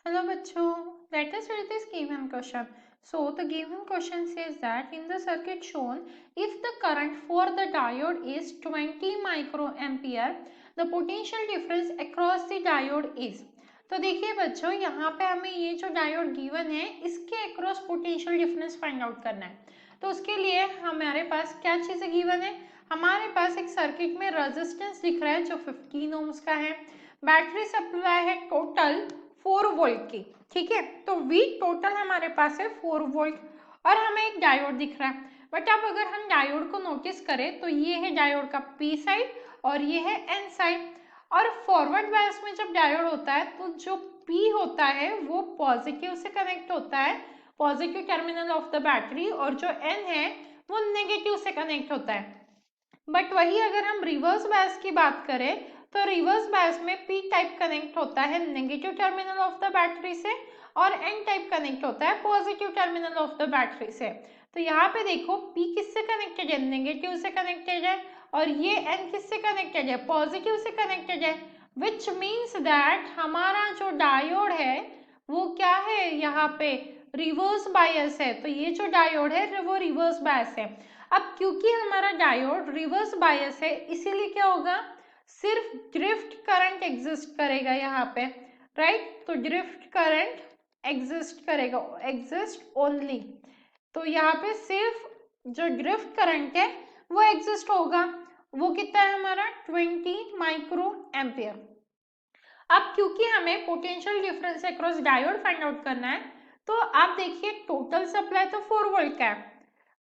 Hello bachcho, let us read this given question. So the given question says that in the circuit shown, if the current for the diode is 20 microampere, the potential difference across the diode is. तो देखिए बच्चों, यहाँ पे हमें ये जो diode given है इसके across potential difference find out करना है। तो उसके लिए हमारे पास क्या चीज़ें गिवन है, हमारे पास एक सर्किट में रेजिस्टेंस दिख रहा है जो 15 ओम्स का है, बैटरी सप्लाई है टोटल 4 वोल्ट की, ठीक है। तो V टोटल हमारे पास है 4 वोल्ट और हमें एक डायोड दिख रहा है। बट अब अगर हम डायोड को नोटिस करें तो ये है डायोड का P साइड और ये है N साइड। और फॉरवर्ड बायस में जब डायोड होता है तो जो P होता है वो पॉजिटिव से कनेक्ट होता है, positive terminal of the battery, और जो N है वो नेगेटिव से कनेक्ट होता है। बट वही अगर हम रिवर्स बायस की बात करें तो रिवर्स बायस में P टाइप कनेक्ट होता है negative terminal of the battery से और N टाइप कनेक्ट होता है positive terminal of the battery से। तो यहाँ पे देखो P किससे कनेक्टेड है, नेगेटिव से कनेक्टेड है, और ये N किससे कनेक्टेड है, पॉजिटिव से कनेक्टेड है, विच मीन्स दैट हमारा जो डायोड है वो क्या है, यहाँ पे रिवर्स बायस है। तो ये जो डायोड है वो रिवर्स बायस है। अब क्योंकि हमारा डायोड रिवर्स बायस है इसीलिए क्या होगा, सिर्फ ड्रिफ्ट करंट एग्जिस्ट करेगा यहाँ पे, राइट। तो ड्रिफ्ट करंट एग्जिस्ट करेगा, एग्जिस्ट ओनली। तो यहाँ पे सिर्फ जो ड्रिफ्ट करंट है वो एग्जिस्ट होगा। वो कितना है हमारा 20 माइक्रो एम्पियर। अब क्योंकि हमें potential difference across diode find out करना है तो आप देखिए टोटल सप्लाई तो 4 वोल्ट का है,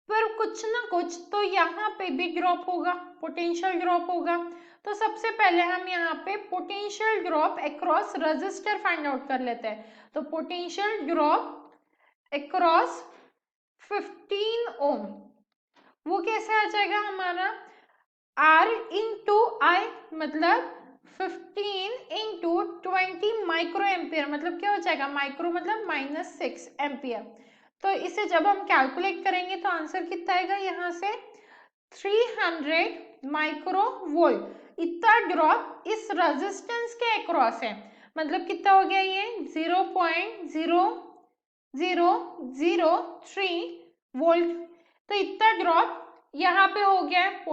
पर कुछ ना कुछ तो यहाँ पे भी ड्रॉप होगा, पोटेंशियल ड्रॉप होगा। तो सबसे पहले हम यहाँ पे potential drop across resistor find out कर लेते हैं। तो पोटेंशियल ड्रॉप अक्रॉस 15 ओम वो कैसे आ जाएगा हमारा, R इंटू आई, मतलब 15 इंटू 20 माइक्रो एम्पियर, मतलब क्या हो जाएगा, माइक्रो मतलब -6 एम्पियर। तो इसे जब हम कैलकुलेट करेंगे तो आंसर कितना आएगा, यहाँ से 300 माइक्रो वोल्ट। इतना ड्रॉप इस रेजिस्टेंस के अक्रॉस है, मतलब कितना हो गया ये 0.0003 वोल्ट। तो इतना ड्रॉप यहाँ पे हो गया है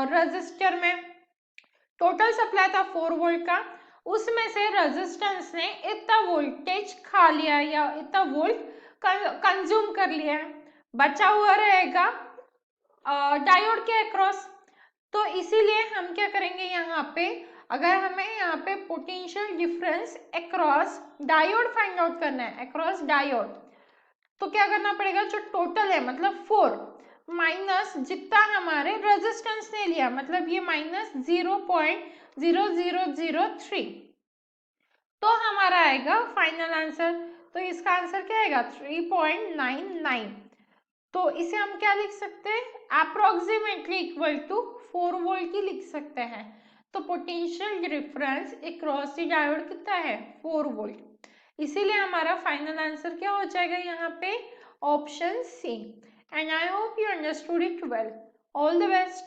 रेजिस्टर में। टोटल सप्लाई था 4 वोल्ट का, उसमें से रेजिस्टेंस ने इतना वोल्टेज खा लिया या इतना वोल्ट कंज्यूम कर लिया है, बचा हुआ रहेगा डायोड के अक्रॉस। तो इसीलिए हम क्या करेंगे, यहाँ पे अगर हमें यहाँ पे potential difference across diode find out करना है, अक्रॉस डायोड, तो क्या करना पड़ेगा, जो टोटल है मतलब 4 माइनस जितना हमारे रेजिस्टेंस ने लिया, मतलब ये -0.0003, तो हमारा आएगा फाइनल आंसर। तो इसका आंसर क्या आएगा 3.99। तो इसे हम क्या लिख सकते हैं, अप्रोक्सीमेटली इक्वल टू 4 वोल्ट की लिख सकते हैं। तो potential difference across the diode कितना है 4 वोल्ट। इसीलिए हमारा फाइनल आंसर क्या हो जाएगा यहाँ पे, option C. And I hope you understood it well. All the best.